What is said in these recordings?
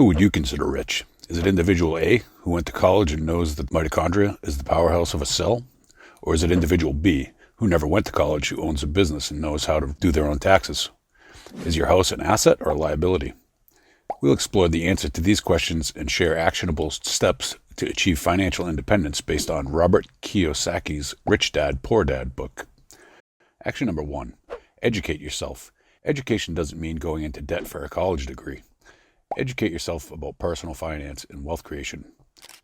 Who would you consider rich? Is it individual A, who went to college and knows that mitochondria is the powerhouse of a cell? Or is it individual B, who never went to college, who owns a business and knows how to do their own taxes? Is your house an asset or a liability? We'll explore the answer to these questions and share actionable steps to achieve financial independence based on Robert Kiyosaki's Rich Dad, Poor Dad book. Action number 1, educate yourself. Education doesn't mean going into debt for a college degree. Educate yourself about personal finance and wealth creation.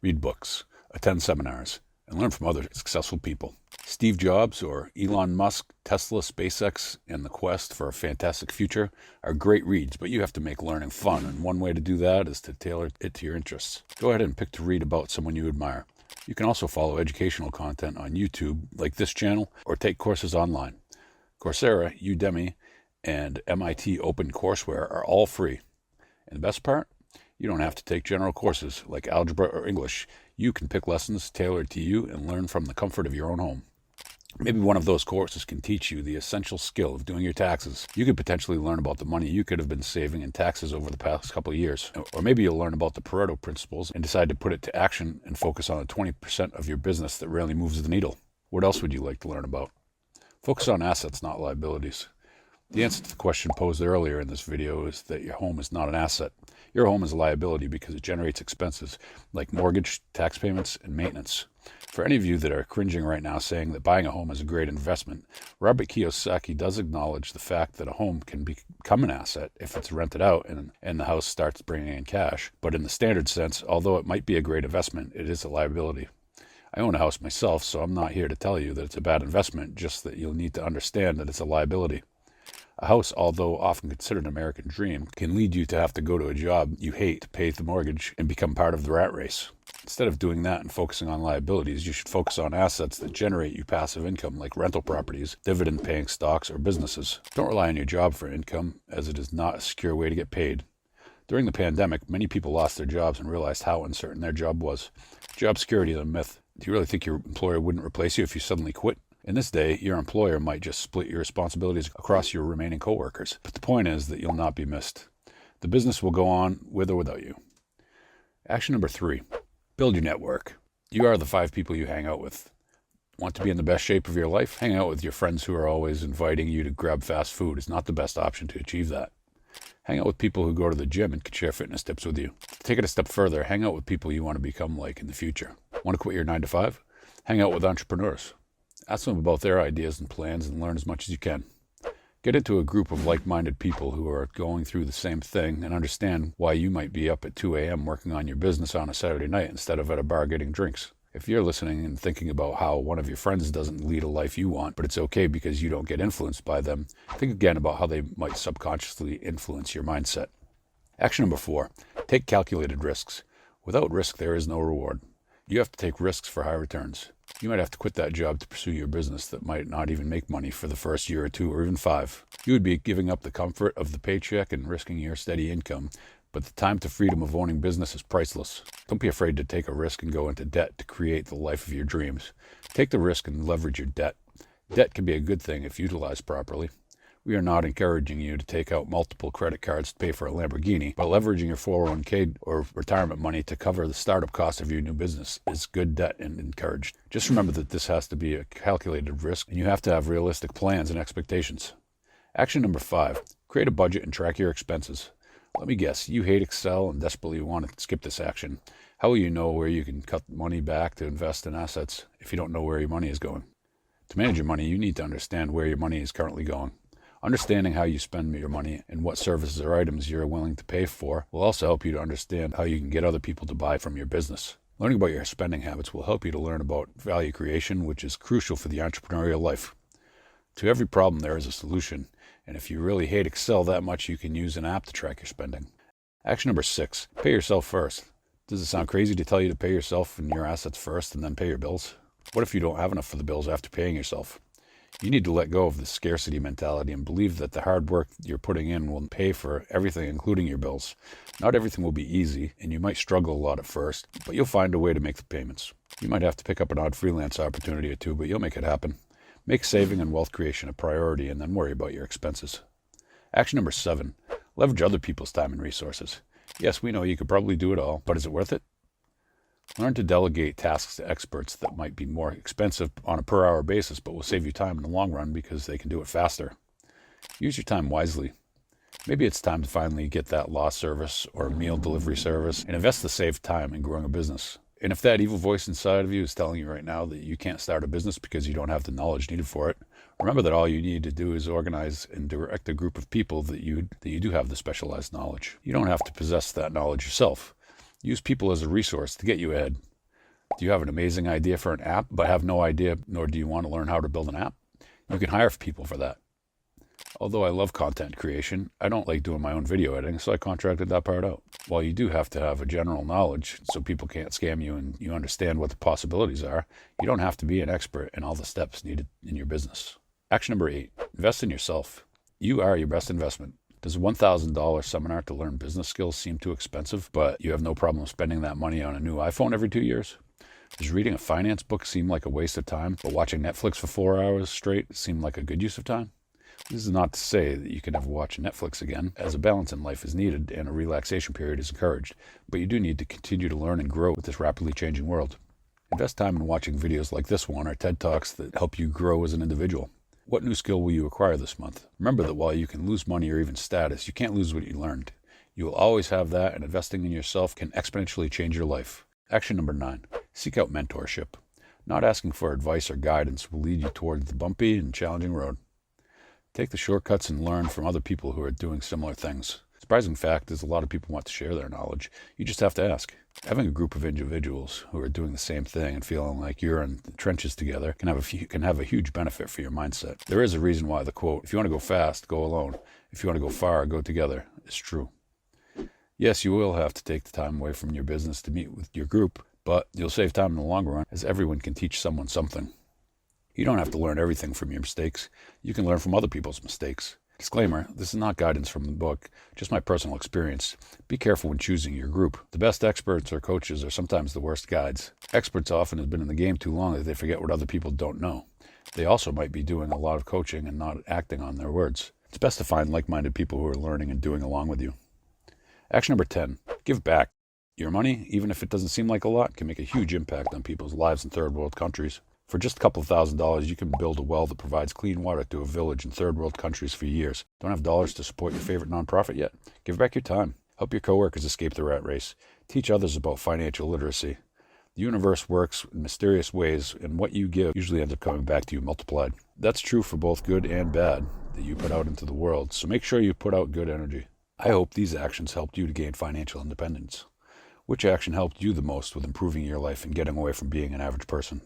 Read books, attend seminars, and learn from other successful people. Steve Jobs or Elon Musk, Tesla, SpaceX, and the quest for a fantastic future are great reads, but you have to make learning fun, and one way to do that is to tailor it to your interests. Go ahead and pick to read about someone you admire. You can also follow educational content on YouTube, like this channel, or take courses online. Coursera, Udemy, and MIT OpenCourseWare are all free. And the best part? You don't have to take general courses like algebra or English. You can pick lessons tailored to you and learn from the comfort of your own home. Maybe one of those courses can teach you the essential skill of doing your taxes. You could potentially learn about the money you could have been saving in taxes over the past couple of years. Or maybe you'll learn about the Pareto principles and decide to put it to action and focus on the 20% of your business that rarely moves the needle. What else would you like to learn about? Focus on assets, not liabilities. The answer to the question posed earlier in this video is that your home is not an asset. Your home is a liability because it generates expenses like mortgage, tax payments, and maintenance. For any of you that are cringing right now saying that buying a home is a great investment, Robert Kiyosaki does acknowledge the fact that a home can become an asset if it's rented out and the house starts bringing in cash. But in the standard sense, although it might be a great investment, it is a liability. I own a house myself, so I'm not here to tell you that it's a bad investment, just that you'll need to understand that it's a liability. A house, although often considered an American dream, can lead you to have to go to a job you hate to pay the mortgage and become part of the rat race. Instead of doing that and focusing on liabilities, you should focus on assets that generate you passive income like rental properties, dividend-paying stocks, or businesses. Don't rely on your job for income, as it is not a secure way to get paid. During the pandemic, many people lost their jobs and realized how uncertain their job was. Job security is a myth. Do you really think your employer wouldn't replace you if you suddenly quit? In this day, your employer might just split your responsibilities across your remaining coworkers. But the point is that you'll not be missed. The business will go on with or without you. Action number 3, build your network. You are the 5 people you hang out with. Want to be in the best shape of your life? Hang out with your friends who are always inviting you to grab fast food is not the best option to achieve that. Hang out with people who go to the gym and can share fitness tips with you. Take it a step further, hang out with people you want to become like in the future. Want to quit your 9 to 5? Hang out with entrepreneurs. Ask them about their ideas and plans and learn as much as you can. Get into a group of like-minded people who are going through the same thing and understand why you might be up at 2 a.m. working on your business on a Saturday night instead of at a bar getting drinks. If you're listening and thinking about how one of your friends doesn't lead a life you want, but it's okay because you don't get influenced by them, think again about how they might subconsciously influence your mindset. Action number 4, take calculated risks. Without risk, there is no reward. You have to take risks for high returns. You might have to quit that job to pursue your business that might not even make money for the first year or 2 or even 5. You would be giving up the comfort of the paycheck and risking your steady income, but the time to freedom of owning business is priceless. Don't be afraid to take a risk and go into debt to create the life of your dreams. Take the risk and leverage your debt. Debt can be a good thing if utilized properly. We are not encouraging you to take out multiple credit cards to pay for a Lamborghini, but leveraging your 401k or retirement money to cover the startup cost of your new business is good debt and encouraged. Just remember that this has to be a calculated risk, and you have to have realistic plans and expectations. Action number 5, create a budget and track your expenses. Let me guess, you hate Excel and desperately want to skip this action. How will you know where you can cut money back to invest in assets if you don't know where your money is going? To manage your money, you need to understand where your money is currently going. Understanding how you spend your money and what services or items you're willing to pay for will also help you to understand how you can get other people to buy from your business. Learning about your spending habits will help you to learn about value creation, which is crucial for the entrepreneurial life. To every problem, there is a solution, and if you really hate Excel that much, you can use an app to track your spending. Action number 6, pay yourself first. Does it sound crazy to tell you to pay yourself and your assets first and then pay your bills? What if you don't have enough for the bills after paying yourself? You need to let go of the scarcity mentality and believe that the hard work you're putting in will pay for everything, including your bills. Not everything will be easy, and you might struggle a lot at first, but you'll find a way to make the payments. You might have to pick up an odd freelance opportunity or 2, but you'll make it happen. Make saving and wealth creation a priority, and then worry about your expenses. Action number 7, leverage other people's time and resources. Yes, we know you could probably do it all, but is it worth it? Learn to delegate tasks to experts that might be more expensive on a per hour basis, but will save you time in the long run because they can do it faster. Use your time wisely. Maybe it's time to finally get that law service or meal delivery service and invest the saved time in growing a business. And if that evil voice inside of you is telling you right now that you can't start a business because you don't have the knowledge needed for it, remember that all you need to do is organize and direct a group of people that you do have the specialized knowledge. You don't have to possess that knowledge yourself. Use people as a resource to get you ahead. Do you have an amazing idea for an app but have no idea, nor do you want to learn how to build an app? You can hire people for that. Although I love content creation, I don't like doing my own video editing, so I contracted that part out. While you do have to have a general knowledge so people can't scam you and you understand what the possibilities are, you don't have to be an expert in all the steps needed in your business. Action number 8, invest in yourself. You are your best investment. Does a $1,000 seminar to learn business skills seem too expensive, but you have no problem spending that money on a new iPhone every 2 years? Does reading a finance book seem like a waste of time, but watching Netflix for 4 hours straight seem like a good use of time? This is not to say that you can never watch Netflix again, as a balance in life is needed and a relaxation period is encouraged, but you do need to continue to learn and grow with this rapidly changing world. Invest time in watching videos like this one or TED Talks that help you grow as an individual. What new skill will you acquire this month? Remember that while you can lose money or even status, you can't lose what you learned. You will always have that, and investing in yourself can exponentially change your life. Action number 9, seek out mentorship. Not asking for advice or guidance will lead you toward the bumpy and challenging road. Take the shortcuts and learn from other people who are doing similar things. Surprising fact is a lot of people want to share their knowledge. You just have to ask. Having a group of individuals who are doing the same thing and feeling like you're in the trenches together can have a huge benefit for your mindset. There is a reason why the quote, "If you want to go fast, go alone. If you want to go far, go together," is true. Yes, you will have to take the time away from your business to meet with your group, but you'll save time in the long run as everyone can teach someone something. You don't have to learn everything from your mistakes. You can learn from other people's mistakes. Disclaimer, this is not guidance from the book, just my personal experience. Be careful when choosing your group. The best experts or coaches are sometimes the worst guides. Experts often have been in the game too long that they forget what other people don't know. They also might be doing a lot of coaching and not acting on their words. It's best to find like-minded people who are learning and doing along with you. Action number 10, give back. Your money, even if it doesn't seem like a lot, can make a huge impact on people's lives in third world countries. For just a couple of $1,000s, you can build a well that provides clean water to a village in third world countries for years. Don't have dollars to support your favorite nonprofit yet? Give back your time. Help your coworkers escape the rat race. Teach others about financial literacy. The universe works in mysterious ways, and what you give usually ends up coming back to you multiplied. That's true for both good and bad that you put out into the world, so make sure you put out good energy. I hope these actions helped you to gain financial independence. Which action helped you the most with improving your life and getting away from being an average person?